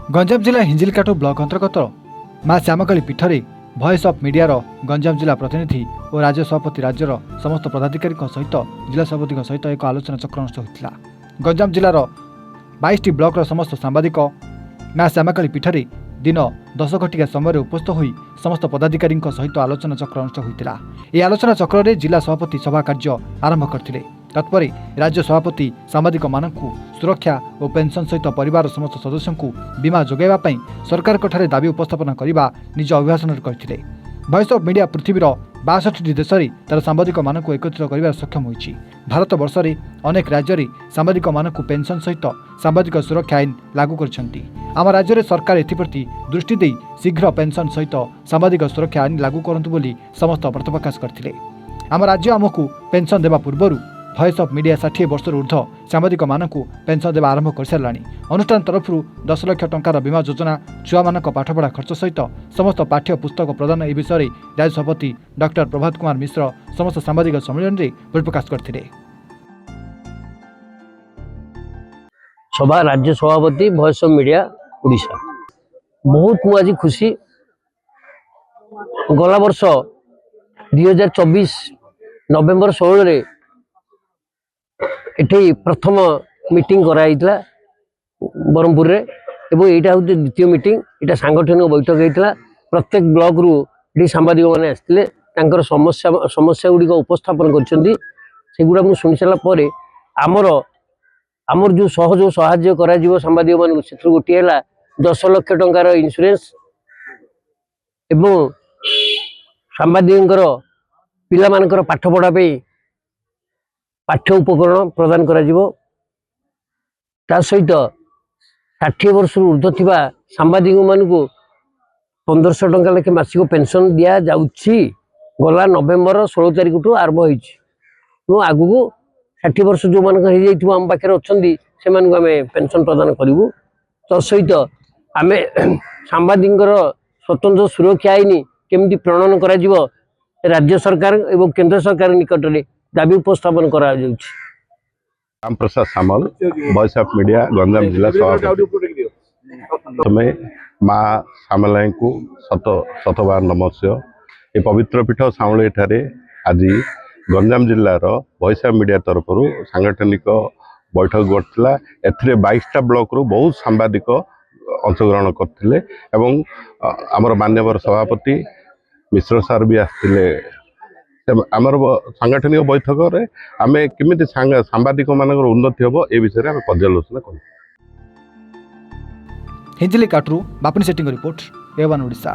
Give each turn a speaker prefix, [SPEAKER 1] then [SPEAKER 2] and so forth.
[SPEAKER 1] गंजाम जिला हिंजिलकाटू ब्लॉक अंतर्गत माँ श्यामकाली पीठरे भॉइस ऑफ मीडिया गंजाम जिला प्रतिनिधि और राज्य सभापति राज्यर समस्त पदाधिकारी सहित जिला सभापति सहित एक आलोचना चक्र अनुष्ठित होता। गंजाम जिलार 22टी ब्लॉक समस्त सांबादिक माँ श्यामकाली पीठरे दिन 10 घटिका समय उपस्थित होई समस्त पदाधिकारी सहित आलोचना चक्र अनुष्ठित होता। यह आलोचना चक्र में जिला सभापति सभा कार्य आरंभ करते। तत्पर राज्य सभापति सांबादिक मानकु सुरक्षा और पेंशन सहित परिवार समस्त सदस्यों को बीमा जोगाइबा सरकार ठारे दाबी उपस्थापन करने निज अभिभाषण करते। वॉइस ऑफ मीडिया पृथ्वीर 62टी देश में तार सांबादिक मानक एकत्रित कर सक्षम होइछि। भारत वर्ष में अनेक राज्य में सांबादिक मानक पेंशन सहित सांबादिक सुरक्षा आईन लागू करछन्ति। आम राज्य में सरकार एप्रति दृष्टि दे शीघ्र पेंशन सहित सांबादिक सुरक्षा आईन लागू करंतु बोली समस्त प्रतिप्रकाश करथिले। आम राज्य आमको पेंशन देवा पूर्व वॉइस ऑफ मीडिया 60 वर्ष ऊर्ध्व सांबादिक मानक पेंशन देवा आरंभ कर सारा। अनुष्ठान तरफ 10 लाख टंकार बीमा योजना छुआ मान पाठपढ़ा खर्च सहित समस्त पाठ्य पुस्तक प्रदान ए विषय राज्य सभापति डॉक्टर प्रभात कुमार मिश्र समस्त सांबादिक सम्मेलन में प्रकाश करते।
[SPEAKER 2] सभा राज्य सभापति वॉइस ऑफ मीडिया ओडिशा बहुत मुझे खुशी। गला वर्ष 2024 नवेम्बर 16 रे एठी प्रथम मीटिंग कराइतला बरमपुर रे एवं एटा होते द्वितीय मीटिंग। एटा सांगठनिक बैठक होइतला। प्रत्येक ब्लॉक रु एठी सांबादिक माने आस्थिले तांकर समस्या गुडी को उपस्थापन करछन्ती। सेगुडा मु सुनि सला परे आमर जो सहयोग सहाय्य करा जीवो सांबादिक मान क्षेत्र गोटी हला 10 लाख टंकार इंश्योरेंस एवं सांबादिकଙ୍କର पिला मानकर पाठ पढ़ा पे पाठ्य उपकरण प्रदान करा जीवो। ता सहित 60 वर्ष ऊर्ध्व थिबा सांबादिक मानकु 1500 टंका लेखे मासिक पेंशन दिया जाउछि। गला नवेम्बर 16 तारिख टू आरंभ होइछि। नो आगु 60 वर्ष जो मान हो जाइथिबो हम पाखे अछन्ती से मान को हमें पेंशन प्रदान करिवु। तो सहित आमे सांबादिकर स्वतंत्र सुरक्षा आईन केमती प्रणयन करा जीवो राज्य सरकार एवं केंद्र सरकार निकट में दाबी उपस्थापन करा जाउछि।
[SPEAKER 3] राम प्रसाद सामल वॉइस ऑफ मीडिया गंजाम जिला सभापति। तुम्हें माँ श्यामलाई को शतबार नमस्कार। ये पवित्र पीठ सामली ठारे आज गंजाम जिलार वॉइस ऑफ मीडिया तरफ सांगठनिक बैठक करथिला। एथिरे 22टा ब्लॉक रु बहुत सांबादिक अंशग्रहण करथिले एवं आमर मान्यवर सभापति मिश्र सार भी आसथिले। आमर सांगठनिक बैठक रे आमे केमिति सांबादिक मानकर उन्नति होबो ए विषय आमे पर्यालोचना करू।
[SPEAKER 1] Hinjili Katru बापनी setting report Avon Odisha.